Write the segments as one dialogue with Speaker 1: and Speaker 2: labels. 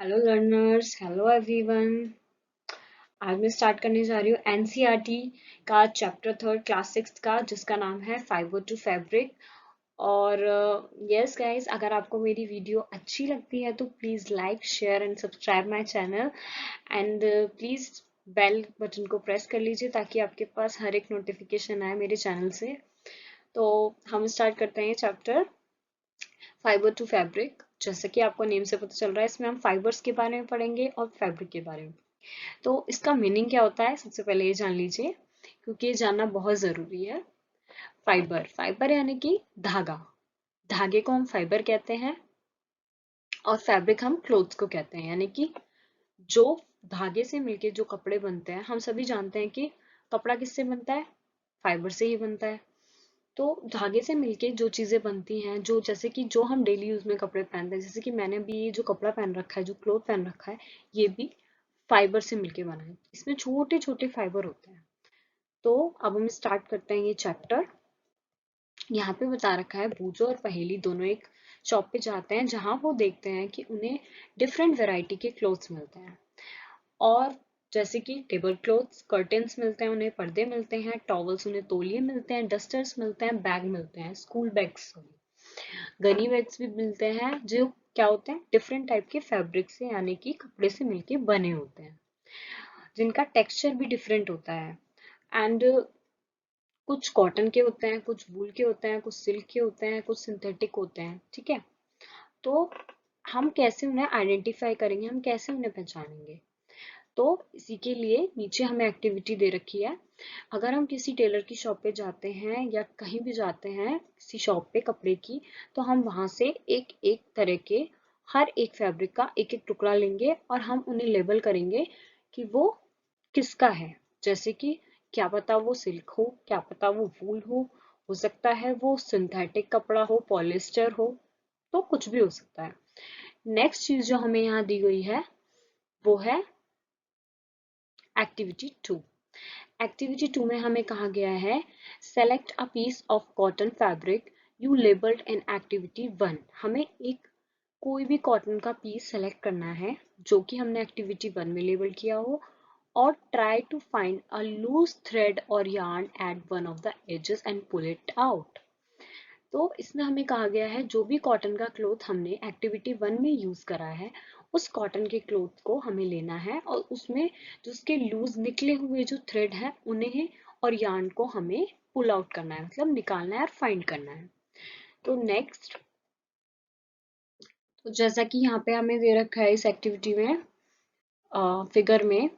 Speaker 1: Hello learners, hello everyone. आज मैं start करने जा रही हूँ एनसीईआरटी का चैप्टर थर्ड क्लास सिक्स का, जिसका नाम है फाइबर टू फैब्रिक। और यस गाइस, अगर आपको मेरी वीडियो अच्छी लगती है तो please like, share and subscribe my channel. And please bell button को प्रेस कर लीजिए ताकि आपके पास हर एक नोटिफिकेशन आए मेरे चैनल से। तो हम स्टार्ट करते हैं चैप्टर फाइबर टू फैब्रिक। जैसे कि आपको नेम से पता चल रहा है, इसमें हम फाइबर्स के बारे में पढ़ेंगे और फैब्रिक के बारे में। तो इसका मीनिंग क्या होता है, सबसे पहले ये जान लीजिए, क्योंकि ये जानना बहुत जरूरी है। फाइबर फाइबर यानी कि धागा। धागे को हम फाइबर कहते हैं और फैब्रिक हम क्लोथ्स को कहते हैं, यानी कि जो धागे से मिलके जो कपड़े बनते हैं। हम सभी जानते हैं कि कपड़ा किससे बनता है, फाइबर से ही बनता है। तो धागे से मिलके जो चीजें बनती हैं, जो जैसे कि जो हम डेली यूज में कपड़े पहनते हैं, जैसे कि मैंने भी ये जो कपड़ा पहन रखा है, जो क्लोथ पहन रखा है, ये भी फाइबर से मिलके बना है। इसमें छोटे छोटे फाइबर होते हैं। तो अब हम स्टार्ट करते हैं ये चैप्टर। यहाँ पे बता रखा है, बूजो और पहेली दोनों एक शॉप पे जाते हैं जहां वो देखते हैं कि उन्हें डिफरेंट वैरायटी के क्लोथ्स मिलते हैं। और जैसे कि टेबल क्लॉथ्स, कर्टेन्स मिलते हैं उन्हें, पर्दे मिलते हैं, टॉवल्स उन्हें, तौलिए मिलते हैं, डस्टर्स मिलते हैं, बैग मिलते हैं, स्कूल बैग्स, गनी बैग्स भी मिलते हैं, जो क्या होते हैं, डिफरेंट टाइप के फैब्रिक से यानी कि कपड़े से मिलके बने होते हैं, जिनका टेक्सचर भी डिफरेंट होता है। एंड कुछ कॉटन के होते हैं, कुछ वूल के होते हैं, कुछ सिल्क के होते हैं, कुछ सिंथेटिक होते हैं। ठीक है। तो हम कैसे उन्हें आइडेंटिफाई करेंगे, हम कैसे उन्हें पहचानेंगे? तो इसी के लिए नीचे हमें एक्टिविटी दे रखी है। अगर हम किसी टेलर की शॉप पे जाते हैं या कहीं भी जाते हैं किसी शॉप पे कपड़े की, तो हम वहां से एक एक तरह के हर एक फैब्रिक का एक एक टुकड़ा लेंगे और हम उन्हें लेबल करेंगे कि वो किसका है। जैसे कि क्या पता वो सिल्क हो, क्या पता वो वूल हो सकता है वो सिंथेटिक कपड़ा हो, पॉलिस्टर हो, तो कुछ भी हो सकता है। नेक्स्ट चीज जो हमें यहाँ दी गई है वो है एक्टिविटी टू। एक्टिविटी टू में हमें कहा गया है, select a piece of cotton fabric you labelled in activity one. हमें एक कोई भी कॉटन का पीस सेलेक्ट करना है जो कि हमने एक्टिविटी वन में लेबल किया हो, और try to find a loose thread और yarn at one of the edges and pull it out. तो इसमें हमें कहा गया है, जो भी कॉटन का क्लोथ हमने एक्टिविटी वन में यूज करा है, उस कॉटन के क्लोथ को हमें लेना है और उसमें जो उसके लूज निकले हुए जो थ्रेड है उन्हें और यार्न को हमें पुल आउट करना है, मतलब निकालना है और फाइंड करना है। तो नेक्स्ट, तो जैसा कि यहाँ पे हमें दे रखा है इस एक्टिविटी में, फिगर में,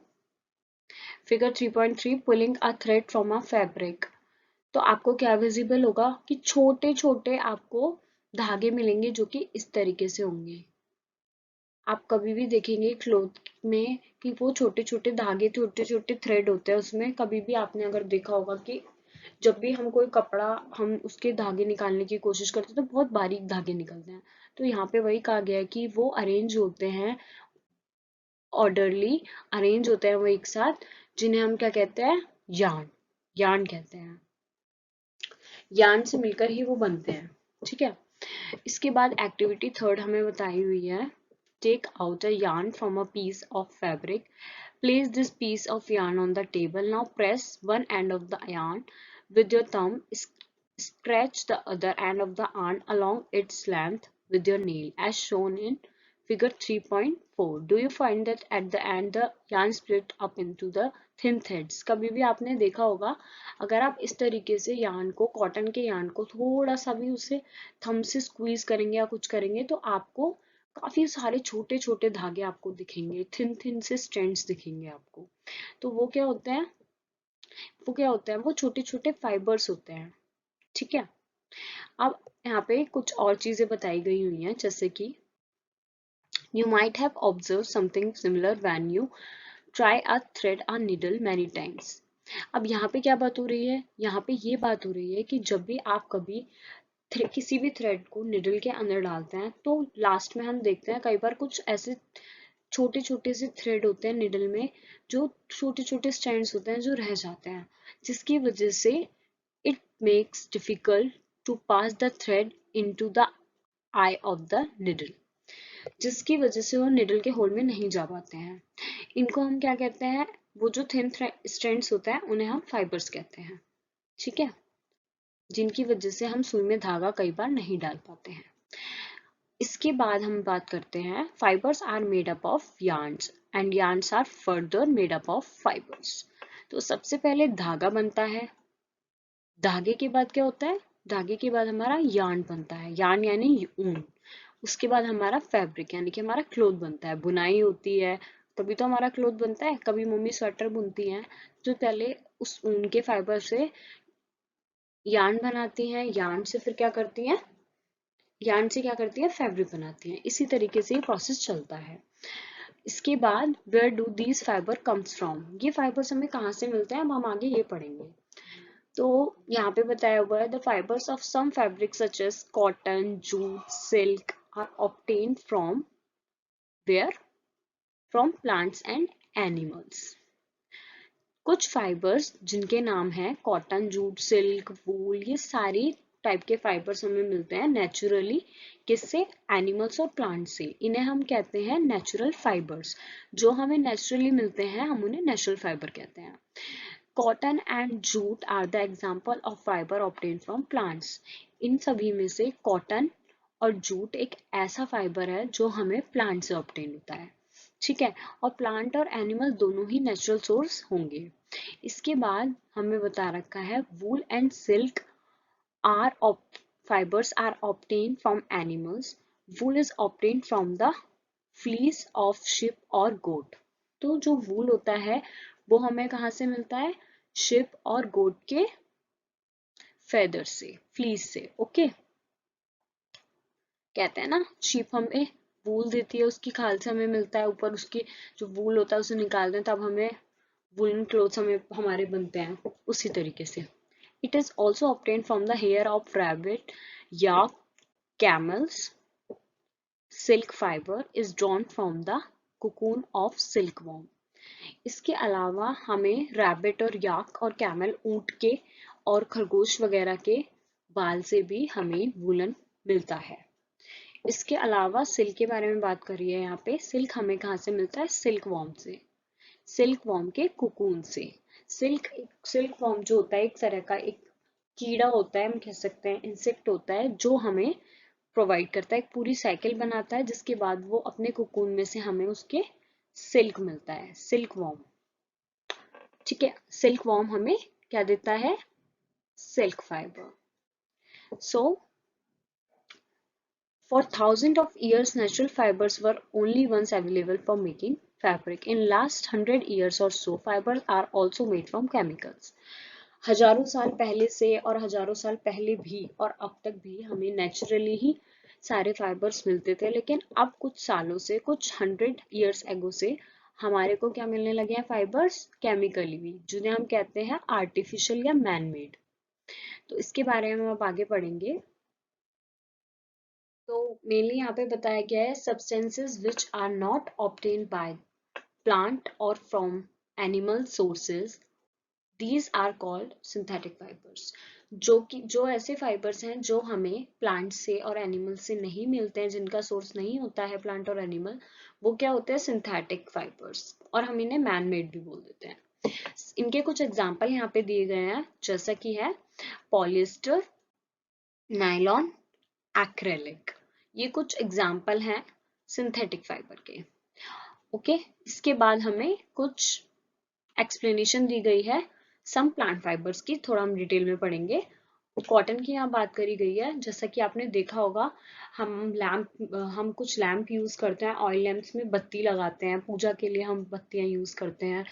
Speaker 1: figure 3.3, pulling a thread from a fabric. तो आपको क्या विजिबल होगा कि छोटे छोटे आपको धागे मिलेंगे जो कि इस तरीके से होंगे। आप कभी भी देखेंगे क्लोथ में कि वो छोटे छोटे धागे, छोटे छोटे थ्रेड होते हैं उसमें। कभी भी आपने अगर देखा होगा कि जब भी हम कोई कपड़ा, हम उसके धागे निकालने की कोशिश करते हैं तो बहुत बारीक धागे निकलते हैं। तो यहाँ पे वही कहा गया है कि वो अरेंज होते हैं, ऑर्डरली अरेंज होते हैं वो एक साथ, जिन्हें हम क्या कहते हैं, यार्न। यार्न कहते हैं। यार्न से मिलकर ही वो बनते हैं। ठीक है। इसके बाद एक्टिविटी थर्ड हमें बताई हुई है, take out a yarn from a piece of fabric. Place this piece of yarn on the table. Now press one end of the yarn with your thumb. Stretch the other end of the yarn along its length with your nail, as shown in figure 3.4. Do you find that at the end the yarn split up into the thin threads? कभी भी आपने देखा होगा, अगर आप इस तरीके से yarn को, कॉटन के yarn को थोड़ा सा भी उसे थंब से स्क्वीज करेंगे या कुछ करेंगे तो आपको काफी सारे छोटे छोटे धागे आपको दिखेंगे, थिन थिन से स्ट्रैंड्स दिखेंगे आपको। तो वो क्या होते हैं, वो क्या होते हैं, वो छोटे छोटे फाइबर्स होते हैं। ठीक है। अब यहाँ पे कुछ और चीजें बताई गई हुई हैं, जैसे कि you might have observed something similar when you try a thread or needle many times. अब यहाँ पे क्या बात हो रही है, यहाँ पे ये बात हो रही है कि जब भी आप कभी किसी भी थ्रेड को निडल के अंदर डालते हैं तो लास्ट में हम देखते हैं कई बार कुछ ऐसे छोटे छोटे से थ्रेड होते हैं निडल में, जो छोटे छोटे स्ट्रैंड्स होते हैं जो रह जाते हैं, जिसकी वजह से it makes difficult to pass the thread into the eye of the needle. जिसकी वजह से वो निडल के होल में नहीं जा पाते हैं। इनको हम क्या कहते हैं, वो जो थिन स्ट्रैंड्स होता है उन्हें हम फाइबर्स कहते हैं, ठीक है, जिनकी वजह से हम सुई में धागा कई बार नहीं डाल पाते हैं। इसके बाद हम बात करते हैं fibres are made up of yarns and yarns are further made up of fibres. तो सबसे पहले धागा बनता है, धागे के बाद क्या होता है, धागे के बाद हमारा यार्न बनता है, यार्न यानी ऊन। उसके बाद हमारा फैब्रिक यानी कि हमारा क्लोथ बनता है, बुनाई होती है तभी तो हमारा क्लोथ बनता है। कभी मम्मी स्वेटर बुनती हैं तो पहले उस ऊन के फाइबर से यार्न बनाती हैं, यार्न से फिर क्या करती हैं, यार्न से क्या करती है, फैब्रिक बनाती हैं। इसी तरीके से ये प्रोसेस चलता है। इसके बाद where do these fibre comes from, ये फाइबर्स हमें कहाँ से मिलते हैं, अब हम आगे ये पढ़ेंगे। तो यहाँ पे बताया हुआ है the fibres of some fabric such as cotton, jute, silk are obtained from where, from plants and animals. कुछ फाइबर्स जिनके नाम है कॉटन, जूट, सिल्क, वूल, ये सारी टाइप के फाइबर्स हमें मिलते हैं नेचुरली, किससे, एनिमल्स और प्लांट से। इन्हें हम कहते हैं नेचुरल फाइबर्स। जो हमें नेचुरली मिलते हैं हम उन्हें नेचुरल फाइबर कहते हैं। Cotton and jute are the example of fibre obtain from plants. इन सभी में से कॉटन और जूट एक ऐसा फाइबर है जो हमें प्लांट से ऑब्टेन होता है, ठीक है, और प्लांट और एनिमल दोनों ही नेचुरल सोर्स होंगे। इसके बाद हमें बता रखा है wool and silk are fibers are obtained from animals. Wool is obtained from the fleece of sheep or goat. तो जो वूल होता है वो हमें कहाँ से मिलता है, शिप और गोट के फेदर से, फ्लीस से, ओके। कहते हैं ना शीप हमें वूल देती है, उसकी खाल से हमें मिलता है, ऊपर उसकी जो वूल होता है उसे निकालते हैं तब हमें वूलन क्लोथ्स हमें हमारे बनते हैं, उसी तरीके से। It is also obtained from the hair of rabbit, yak, camels. Silk fiber is drawn from the cocoon of silkworm. इसके अलावा हमें रैबिट और याक और कैमल, ऊंट के और खरगोश वगैरह के बाल से भी हमें वूलन मिलता है। इसके अलावा सिल्क के बारे में बात करी है यहाँ पे। सिल्क हमें कहाँ से मिलता है, सिल्क वॉर्म से, सिल्क वॉर्म के कुकून से। सिल्क वॉर्म जो होता है एक तरह का एक कीड़ा होता है, हम कह सकते हैं इंसेक्ट होता है, जो हमें प्रोवाइड करता है, एक पूरी साइकिल बनाता है, जिसके बाद वो अपने कुकून में से हमें उसके सिल्क मिलता है, सिल्क वॉर्म, ठीक है। सिल्क वॉर्म हमें क्या देता है, silk fibre. So for thousands of years natural fibers were only ones available for making fabric. In last 100 years or so fibers are also made from chemicals. हजारों साल पहले से और हजारों साल पहले भी और अब तक भी हमें नेचुरली ही सारे फाइबर्स मिलते थे, लेकिन अब कुछ सालों से, कुछ 100 years एगो से हमारे को क्या मिलने लगे हैं, फाइबर्स केमिकली भी, जिन्हें हम कहते हैं आर्टिफिशियल या मैन मेड। तो इसके बारे में हम अब आगे पढ़ेंगे। तो मेनली यहाँ पे बताया गया है substances which are not obtained by plant or from animal sources, these are called synthetic fibres. जो ऐसे फाइबर्स हैं जो हमें प्लांट से और एनिमल से नहीं मिलते हैं, जिनका सोर्स नहीं होता है प्लांट और एनिमल, वो क्या होते हैं, सिंथेटिक फाइबर्स, और हम इन्हें मैन मेड भी बोल देते हैं। इनके कुछ एग्जाम्पल यहाँ पे दिए गए हैं, जैसा कि है पॉलिएस्टर, नायलॉन, एक्रेलिक। ये कुछ एग्जाम्पल हैं सिंथेटिक फाइबर के, ओके। इसके बाद हमें कुछ एक्सप्लेनेशन दी गई है सम प्लांट फाइबर्स की, थोड़ा हम डिटेल में पढ़ेंगे। कॉटन की यहाँ बात करी गई है, जैसा कि आपने देखा होगा हम कुछ लैंप यूज करते हैं, ऑयल लैंप्स में बत्ती लगाते हैं, पूजा के लिए हम बत्तियां यूज करते हैं,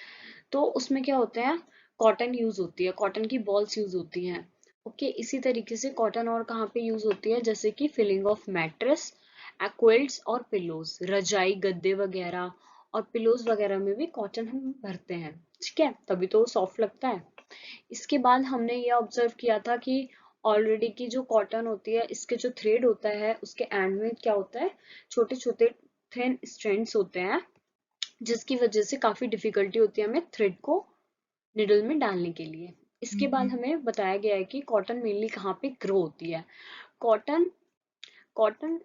Speaker 1: तो उसमें क्या होता है, कॉटन यूज होती है, कॉटन की बॉल्स यूज होती हैं, ओके। इसी तरीके से कॉटन और कहाँ पे यूज होती है, जैसे कि फिलिंग ऑफ मैट्रेस, क्विल्ट्स और पिलोज, रजाई गद्दे वगैरह और पिलोज वगैरह में भी कॉटन हम भरते हैं, ठीक है, तभी तो सॉफ्ट लगता है। इसके बाद हमने ये ऑब्जर्व किया था कि ऑलरेडी की जो कॉटन होती है, इसके जो थ्रेड होता है उसके एंड में क्या होता है, छोटे छोटे थिन स्ट्रैंड्स होते हैं, जिसकी वजह से काफी डिफिकल्टी होती है हमें थ्रेड को निडल में डालने के लिए। इसके बाद हमें बताया गया है कि कॉटन मेनली कहाँ पे ग्रो होती है। Cotton cotton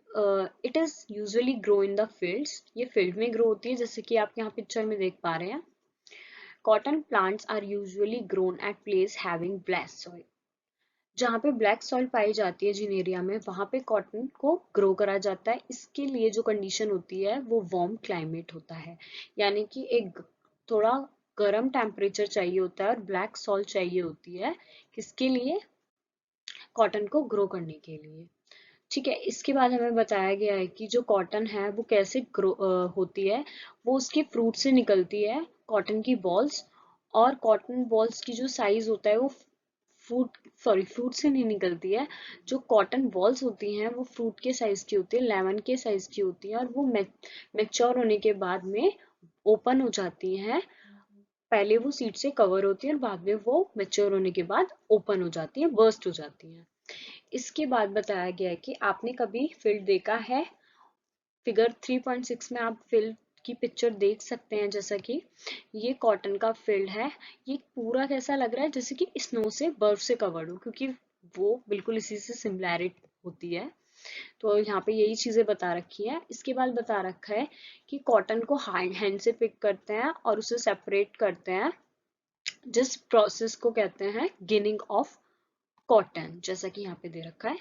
Speaker 1: it is usually grow in the fields, ये फील्ड में ग्रो होती है, जैसे कि आप यहाँ पिक्चर में देख पा रहे हैं। Cotton plants are usually grown at place having black soil, जहाँ पे ब्लैक सॉइल पाई जाती है जिन एरिया में, वहां पे कॉटन को ग्रो करा जाता है। इसके लिए जो कंडीशन होती है वो वार्म क्लाइमेट होता है, यानी कि एक थोड़ा गर्म टेम्परेचर चाहिए होता है और ब्लैक सॉइल चाहिए होती है, किसके लिए, कॉटन को ग्रो करने के लिए। ठीक है, इसके बाद हमें बताया गया है कि जो कॉटन है वो कैसे ग्रो होती है। वो उसके फ्रूट से निकलती है, कॉटन की बॉल्स, और कॉटन बॉल्स की जो साइज होता है वो फ्रूट से नहीं निकलती है। जो कॉटन बॉल्स होती हैं वो फ्रूट के साइज की होती है, लेमन के साइज की होती है, और वो मैच्योर होने के बाद में ओपन हो जाती हैं। पहले वो सीड से कवर होती है और बाद में वो मैच्योर होने के बाद ओपन हो जाती है, बर्स्ट हो जाती है। इसके बाद बताया गया है कि आपने कभी फील्ड देखा है, फिगर 3.6 में आप फील्ड की पिक्चर देख सकते हैं। जैसा कि ये कॉटन का फील्ड है, ये पूरा कैसा लग रहा है, जैसे कि स्नो से, बर्फ से कवर्ड हो, क्योंकि वो बिल्कुल इसी से सिमिलैरिटी होती है। तो यहाँ पे यही चीजें बता रखी है। इसके बाद बता रखा है कि कॉटन को हैंड से पिक करते हैं और उसे सेपरेट करते हैं, जिस प्रोसेस को कहते हैं गिनिंग ऑफ कॉटन, जैसा कि यहाँ पे दे रखा है।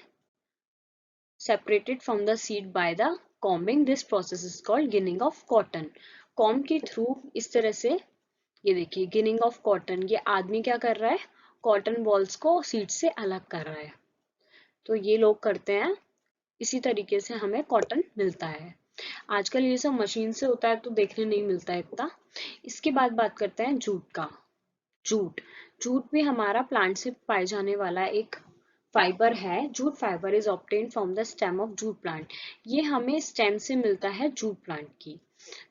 Speaker 1: separated from the seed by the combing, this process is called ginning of cotton। Comb के थ्रू इस तरह से, ये देखिए गिनिंग ऑफ कॉटन, ये आदमी क्या कर रहा है, कॉटन बॉल्स को सीड से अलग कर रहा है। तो ये लोग करते हैं, इसी तरीके से हमें कॉटन मिलता है। आजकल ये सब मशीन से होता है तो देखने नहीं मिलता है इतना। इसके बाद बात करते हैं जूट का। जूट, जूट भी हमारा प्लांट से पाए जाने वाला एक फाइबर है। Jute fibre is obtain from the stem of jute plant, ये हमें स्टेम से मिलता है जूट प्लांट की।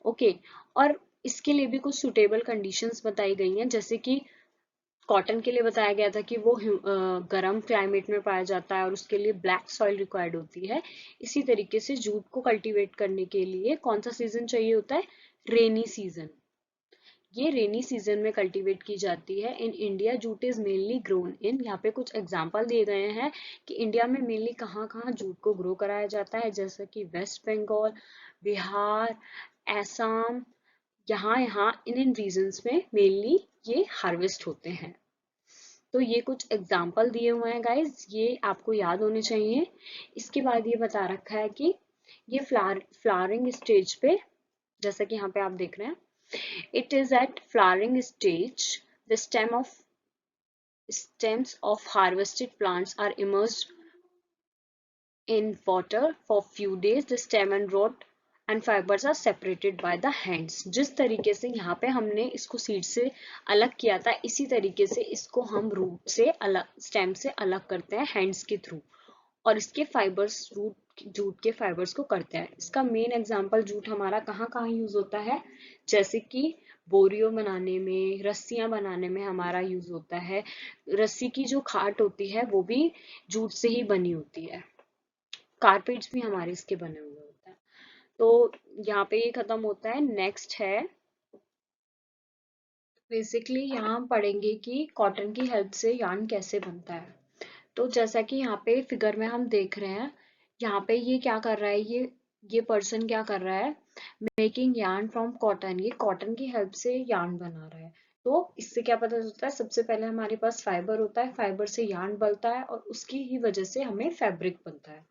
Speaker 1: ओके, और इसके लिए भी कुछ सुटेबल कंडीशंस बताई गई हैं, जैसे कि कॉटन के लिए बताया गया था कि वो गर्म क्लाइमेट में पाया जाता है और उसके लिए ब्लैक सॉइल रिक्वायर्ड होती है। इसी तरीके से जूट को कल्टीवेट करने के लिए कौन सा सीजन चाहिए होता है, रेनी सीजन। ये रेनी सीजन में कल्टीवेट की जाती है। In India jute is mainly grown in, यहाँ पे कुछ एग्जांपल दिए गए हैं कि इंडिया में मेनली कहाँ कहाँ जूट को ग्रो कराया जाता है, जैसे कि वेस्ट बंगाल, बिहार, असम, यहाँ यहाँ इन रीजन्स में मेनली ये हार्वेस्ट होते हैं। तो ये कुछ एग्जाम्पल दिए हुए हैं गाइज, ये आपको याद होने चाहिए। इसके बाद ये बता रखा है कि ये फ्लावरिंग स्टेज पे, जैसा कि यहाँ पे आप देख रहे हैं, it is at flowering stage, the stems of harvested plants are immersed in water for few days, the stem and root and fibers are separated by the hands। जिस तरीके से यहाँ पे हमने इसको सीड से अलग किया था, इसी तरीके से इसको हम रूट से अलग, स्टेम से अलग करते हैं हैंड्स के थ्रू, और इसके फाइबर्स, रूट जूट के फाइबर्स को करते हैं। इसका मेन एग्जांपल जूट हमारा कहाँ कहाँ यूज होता है, जैसे कि बोरियों बनाने में, रस्सियां बनाने में हमारा यूज होता है। रस्सी की जो खाट होती है वो भी जूट से ही बनी होती है। कारपेट्स भी हमारे इसके बने हुए होते हैं। तो यहाँ पे ये खत्म होता है। नेक्स्ट है, बेसिकली यहाँ हम पढ़ेंगे कि कॉटन की हेल्प से yarn कैसे बनता है। तो जैसा कि यहाँ पे फिगर में हम देख रहे हैं, यहाँ पे ये क्या कर रहा है, ये पर्सन क्या कर रहा है, मेकिंग यार्न फ्रॉम कॉटन, ये कॉटन की हेल्प से यार्न बना रहा है। तो इससे क्या पता चलता है, सबसे पहले हमारे पास फाइबर होता है, फाइबर से यार्न बनता है और उसकी ही वजह से हमें फैब्रिक बनता है।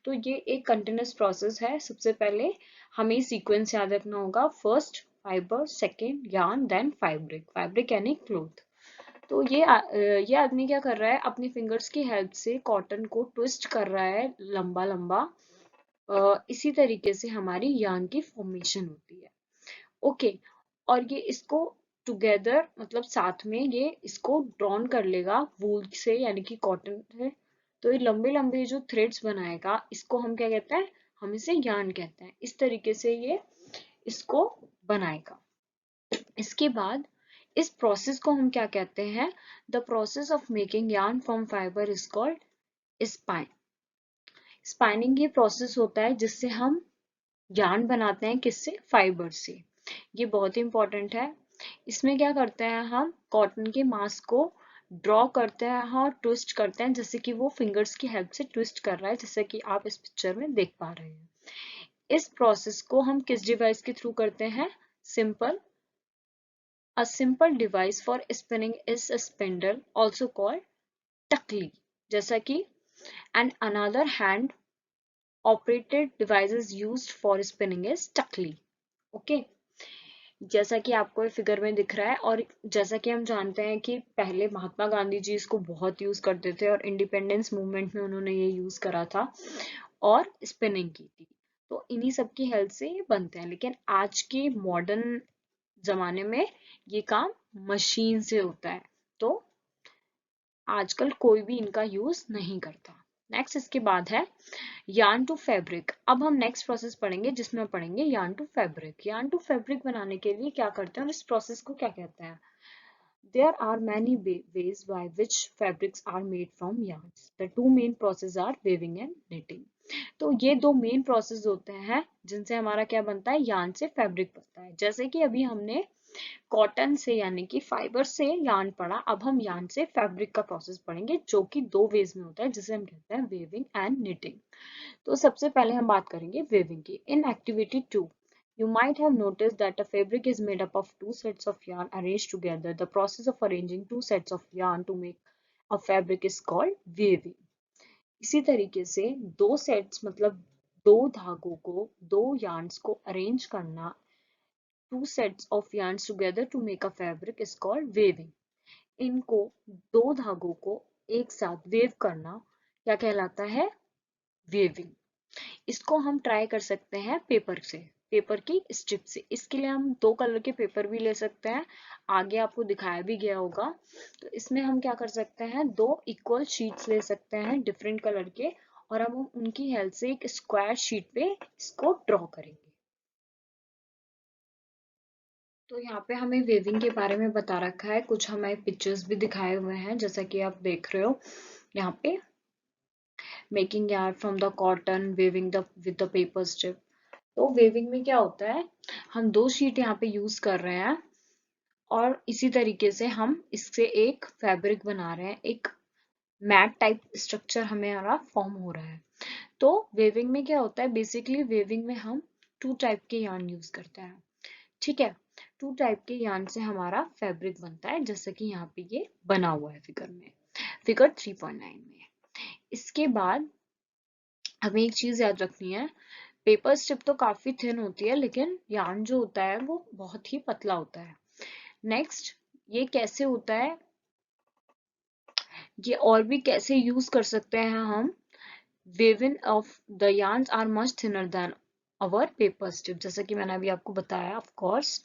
Speaker 1: तो ये एक कंटिन्यूस प्रोसेस है। सबसे पहले हमें सीक्वेंस याद रखना होगा, first fibre, second yarn, then fabric, fabric यानी क्लोथ। तो ये आदमी क्या कर रहा है, अपनी फिंगर्स की हेल्प से कॉटन को ट्विस्ट कर रहा है लंबा लंबा। इसी तरीके से हमारी यार्न की फॉर्मेशन होती है। ओके, और ये इसको टुगेदर, मतलब साथ में ये इसको ड्रॉन कर लेगा वूल से, यानी कि कॉटन से। तो ये लंबे लंबे जो थ्रेड्स बनाएगा, इसको हम क्या कहते हैं, हम इसे यार्न कहते हैं। इस तरीके से ये इसको बनाएगा। इसके बाद इस प्रोसेस को हम क्या कहते हैं, the process of making yarn from fibre is called spine. Spinning ये प्रोसेस होता है जिससे हम yarn बनाते हैं, किससे, फाइबर से। ये बहुत ही इंपॉर्टेंट है। इसमें क्या करते हैं, हम कॉटन के मास को ड्रॉ करते हैं और ट्विस्ट करते हैं, जैसे कि वो फिंगर्स की हेल्प से ट्विस्ट कर रहा है, जैसे कि आप इस पिक्चर में देख पा रहे हैं। इस प्रोसेस को हम किस डिवाइस के थ्रू करते हैं? Simple, a simple device for spinning is a spindle, also called takli, जैसा कि and another hand operated devices used for spinning is takli. Okay, जैसा कि आपको फिगर में दिख रहा है, और जैसा कि हम जानते हैं कि पहले महात्मा गांधी जी इसको बहुत यूज करते थे और इंडिपेंडेंस मूवमेंट में उन्होंने ये यूज करा था और स्पिनिंग की थी। तो इन्हीं सब की हेल्प से ये बनते हैं, लेकिन आज के मॉडर्न जमाने में ये काम मशीन से होता है, तो आजकल कोई भी इनका यूज नहीं करता। नेक्स्ट इसके बाद है यार्न टू फैब्रिक। अब हम नेक्स्ट प्रोसेस पढ़ेंगे जिसमें पढ़ेंगे yarn to fabric. Yarn to fabric बनाने के लिए क्या करते हैं और इस प्रोसेस को क्या कहते हैं? There are many ways by which fabrics are made from yarns. The two main processes are weaving and knitting. तो ये दो मेन प्रोसेस होते हैं जिनसे हमारा क्या बनता है? यार्न से फैब्रिक बनता है। जैसे कि अभी हमने कॉटन से यानी कि फाइबर से यार्न पढ़ा, अब हम यार्न से फैब्रिक का प्रोसेस पढ़ेंगे जो कि दो वेज में होता है, जिसे हम कहते हैं वेविंग एंड निटिंग। तो सबसे पहले हम बात करेंगे वेविंग की। In activity 2 you might have noticed that a fabric is made up of two sets of yarn arranged together. The process of arranging two sets of yarn to make a fabric is called weaving. इसी तरीके से दो sets मतलब दो धागों को, दो yarns को अरेंज करना, two sets of yarns together to make a fabric is called weaving. इनको, दो धागों को एक साथ वेव करना क्या कहलाता है? वेविंग। इसको हम ट्राई कर सकते हैं पेपर से, पेपर की स्ट्रिप से। इसके लिए हम दो कलर के पेपर भी ले सकते हैं, आगे आपको दिखाया भी गया होगा। तो इसमें हम क्या कर सकते हैं? दो इक्वल शीट्स ले सकते हैं डिफरेंट कलर के, और हम उनकी हेल्प से एक स्क्वायर शीट पे इसको ड्रॉ करेंगे। तो यहाँ पे हमें वेविंग के बारे में बता रखा है, कुछ हमें पिक्चर्स भी दिखाए हुए हैं जैसा कि आप देख रहे हो यहाँ पे। Making yarn from the cotton, weaving the with the paper strip. तो वेविंग में क्या होता है? हम दो शीट यहाँ पे यूज कर रहे हैं और इसी तरीके से हम इससे एक फैब्रिक बना रहे हैं, एक मैट टाइप स्ट्रक्चर हमारा फॉर्म हो रहा है। तो वेविंग में क्या होता है? बेसिकली वेविंग में हम टू टाइप के यार्न यूज करते हैं, ठीक है। टू टाइप के यार्न से हमारा फैब्रिक बनता है, जैसे कि यहाँ पे ये बना हुआ है फिगर में, फिगर 3.9 में। इसके बाद हमें एक चीज याद रखनी है, पेपर स्ट्रिप तो काफी थिन होती है, लेकिन यार्न जो होता है वो बहुत ही पतला होता है। नेक्स्ट, ये कैसे होता है, ये और भी कैसे यूज कर सकते हैं हम? Weaving of the yarns are much thinner than our paper strip, जैसा कि मैंने अभी आपको बताया। Of course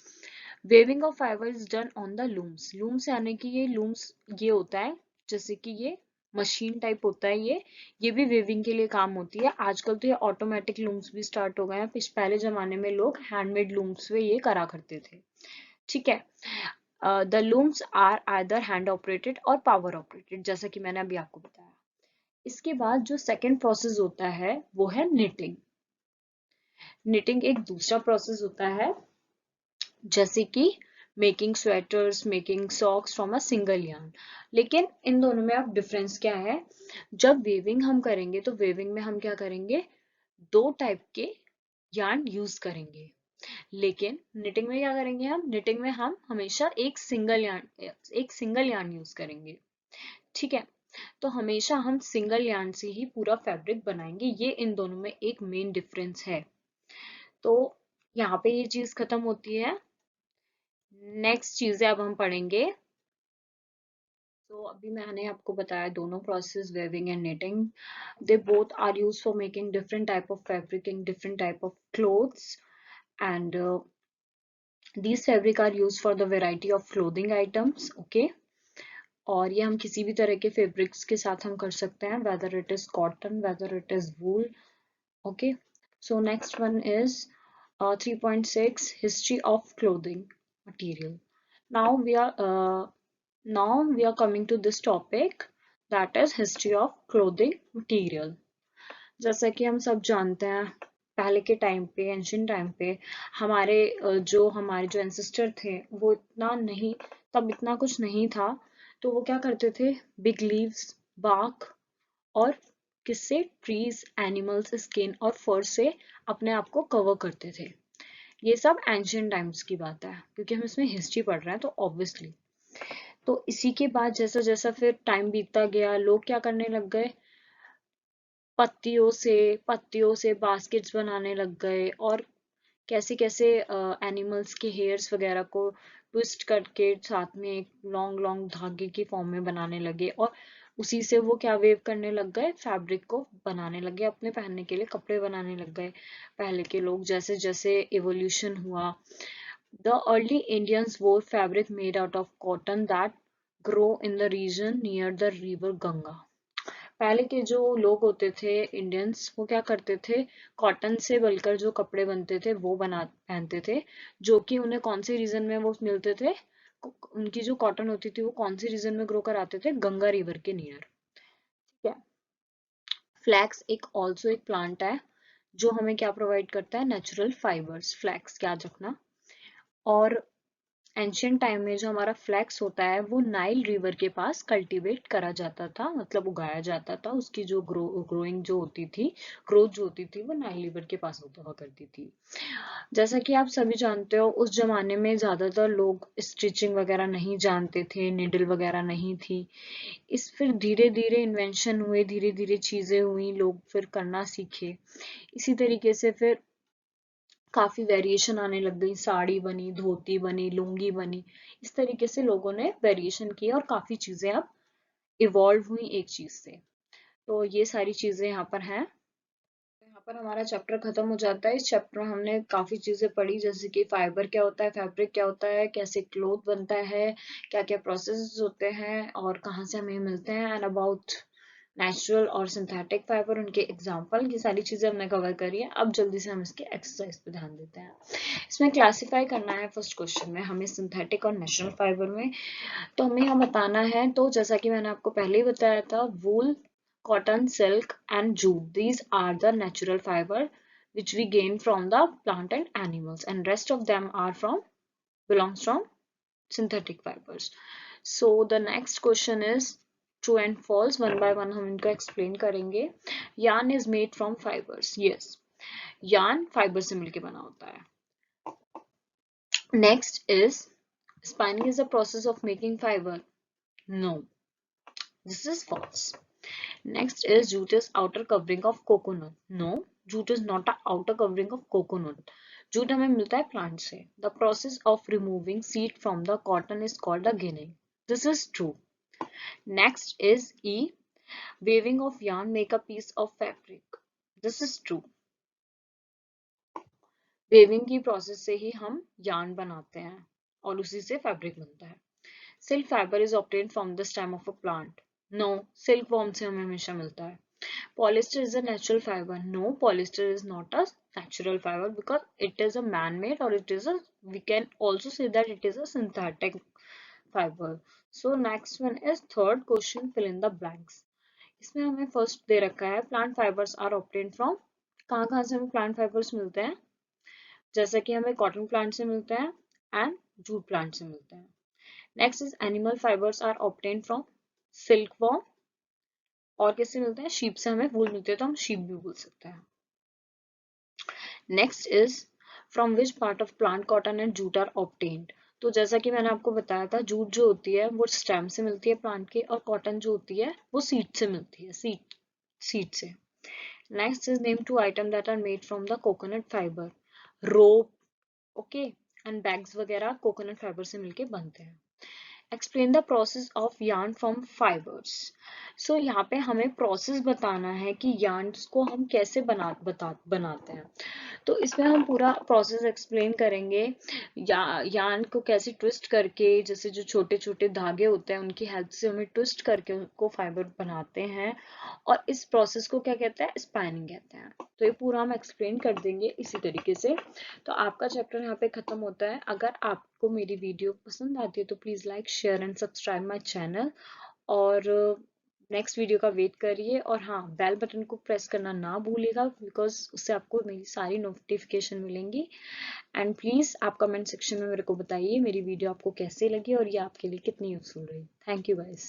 Speaker 1: weaving of fibre is done on the looms. Looms यानी कि ये लूम्स, ये होता है जैसे कि ये मशीन टाइप होता है, ये भी वेविंग के लिए काम होती है। आजकल तो ये ऑटोमेटिक लूम्स भी स्टार्ट हो गए हैं, पहले जमाने में लोग हैंडमेड लूम्स पे ये करा करते थे, ठीक है। The looms are either hand operated और पावर ऑपरेटेड, जैसा कि मैंने अभी आपको बताया। इसके बाद जो सेकंड प्रोसेस होता है वो है निटिंग। निटिंग एक दूसरा प्रोसेस होता है, जैसे कि making sweaters, making socks from a single yarn. लेकिन इन दोनों में अब डिफरेंस क्या है? जब वेविंग हम करेंगे तो वेविंग में हम क्या करेंगे? दो टाइप के यार्न यूज करेंगे, लेकिन निटिंग में क्या करेंगे? हम निटिंग में हम हमेशा एक सिंगल यार्न यूज करेंगे, ठीक है। तो हमेशा हम सिंगल यार्न से ही पूरा फैब्रिक बनाएंगे, ये इन दोनों में एक मेन डिफरेंस है। तो यहाँ पे ये चीज खत्म होती है। नेक्स्ट चीजें अब हम पढ़ेंगे। तो अभी मैंने आपको बताया दोनों process, weaving and knitting, they both are use for making different type of fabric in different type of clothes, and these fabric are used for the variety of clothing items, okay। और ये हम किसी भी तरह के fabrics के साथ हम कर सकते हैं, whether it is cotton, whether it is wool, okay। So next one is 3.6 history of clothing material. Now we are coming to this topic, that is history of clothing material. जैसा कि हम सब जानते हैं, पहले के टाइम पे, ancient time पे हमारे जो एंसेस्टर थे वो इतना नहीं, तब इतना कुछ नहीं था। तो वो क्या करते थे, बिग लीव्स, बार्क और किससे, ट्रीज, एनिमल्स स्किन और फर से अपने आप को कवर करते थे। ये सब एंशियंट टाइम्स की बात है, क्योंकि हम इसमें हिस्ट्री पढ़ रहे हैं तो ऑब्वियसली। तो इसी के बाद जैसा जैसा फिर टाइम बीतता गया, लोग क्या करने लग गए, पत्तियों से बास्केट्स बनाने लग गए, और कैसे कैसे एनिमल्स के हेयर्स वगैरह को ट्विस्ट करके साथ में एक लॉन्ग लॉन्ग धागे की फॉर्म में बनाने लगे, और उसी से वो क्या वेव करने लग गए, फैब्रिक को बनाने लगे, अपने पहनने के लिए कपड़े बनाने लग गए पहले के लोग। जैसे जैसे इवोल्यूशन हुआ, the early Indians wore fabric made out of cotton that grow in the region near the river Ganga. पहले के जो लोग होते थे इंडियंस, वो क्या करते थे, कॉटन से बनकर जो कपड़े बनते थे वो बना पहनते थे, जो कि उन्हें कौन से रीजन में वो मिलते थे, उनकी जो कॉटन होती थी वो कौन से रीजन में ग्रो कराते थे, गंगा रिवर के नियर। ठीक है। फ्लैक्स एक प्लांट है जो हमें क्या प्रोवाइड करता है, नेचुरल फाइबर्स, फ्लैक्स याद रखना। और एंशियंट टाइम में जो हमारा फ्लैक्स होता है वो नाइल रिवर के पास कल्टीवेट करा जाता था, मतलब उगाया जाता था। उसकी जो ग्रोइंग जो होती थी, ग्रोथ जो होती थी, वो नाइल रिवर के पास होता हुआ करती थी। जैसा कि आप सभी जानते हो, उस जमाने में ज्यादातर लोग स्टिचिंग वगैरह नहीं जानते थे, निडल वगैरह नहीं थी। इस फिर धीरे धीरे इन्वेंशन हुए, धीरे धीरे चीजें हुई, लोग फिर करना सीखे। इसी तरीके से फिर काफी वेरिएशन आने लग गई, साड़ी बनी, धोती बनी, लुंगी बनी। इस तरीके से लोगों ने वेरिएशन किया और काफी चीजें अब इवॉल्व हुई एक चीज से। तो ये सारी चीजें यहाँ पर हैं। यहाँ पर हमारा चैप्टर खत्म हो जाता है। इस चैप्टर में हमने काफी चीजें पढ़ी, जैसे कि फाइबर क्या होता है, फैब्रिक क्या होता है, कैसे क्लोथ बनता है, क्या क्या प्रोसेस होते हैं और कहाँ से हमें मिलते हैं, एंड अबाउट नेचुरल और सिंथेटिक फाइबर, उनके एग्जाम्पल, ये सारी चीजें हमने कवर करी है। अब जल्दी से हम इसके एक्सरसाइज पे ध्यान देते हैं। इसमें क्लासिफाई करना है फर्स्ट क्वेश्चन में हमें सिंथेटिक और नेचुरल फाइबर में। तो हमें यहाँ बताना है, तो जैसा कि मैंने आपको पहले ही बताया था, वूल, cotton, silk and jute, these are the natural fiber which we gain from the plant and animals, and rest of them are from belongs from synthetic fibers. So the next question is true and false, one by one हम इनको explain करेंगे। yarn is made from fibers, yes, yarn fiber से मिलके बना होता है। Next is spinning is the process of making fiber, no, this is false. Next is jute is outer covering of coconut. No, jute is not a outer covering of coconut. Jute हमें मिलता है plant से. The process of removing seed from the cotton is called a ginning. This is true. Next is E. Weaving of yarn make a piece of fabric. This is true. Weaving की process से ही हम yarn बनाते हैं और उसी से fabric बनता है. Silk fiber is obtained from the stem of a plant. No, silkworm से हमें हमेशा मिलता है. Polyester is a natural fiber. No, polyester is not a natural fiber because it is a man-made, or it is a, we can also say that it is a synthetic fiber. So next one is third question, fill in the blanks. इसमें हमें first दे रखा है plant fibers are obtained from, कहाँ कहाँ से हमें plant fibers मिलते हैं, जैसा कि हमें cotton plant से मिलते हैं and jute plant से मिलते हैं. Next is animal fibers are obtained from silkworm, और किससे मिलते हैं, शीप से हमें वूल मिलती है, तो हम शीप भी बोल सकते हैं. Next is from which part of plant cotton and jute are obtained. तो जैसा कि मैंने आपको बताया था, जूट जो होती है वो स्टेम से मिलती है प्लांट के, और कॉटन जो होती है वो सीड से मिलती है, सीड से. Next is name two item that are made from the coconut fibre. Rope, okay, and bags वगैरह कोकोनट फाइबर से मिलके बनते हैं. Explain the process of yarn from fibres. So यहाँ पे हमें प्रोसेस बताना है कि yarns को हम कैसे बनाते हैं. तो इसमें हम पूरा प्रोसेस एक्सप्लेन करेंगे, यार्न को कैसे ट्विस्ट करके, जैसे जो छोटे छोटे धागे होते हैं उनकी हेल्प से हमें ट्विस्ट करके उनको फाइबर बनाते हैं, और इस प्रोसेस को क्या कहते हैं, स्पैनिंग कहते हैं. तो ये पूरा हम एक्सप्लेन कर देंगे इसी तरीके से. तो आपका चैप्टर यहाँ पे खत्म होता है. अगर आपको मेरी वीडियो पसंद आती है तो please like, share and subscribe my channel. और नेक्स्ट वीडियो का वेट करिए, और हाँ, बेल बटन को प्रेस करना ना भूलिएगा, बिकॉज उससे आपको मेरी सारी नोटिफिकेशन मिलेंगी। एंड प्लीज़ आप कमेंट सेक्शन में मेरे को बताइए मेरी वीडियो आपको कैसे लगी और ये आपके लिए कितनी यूजफुल रही। Thank you guys.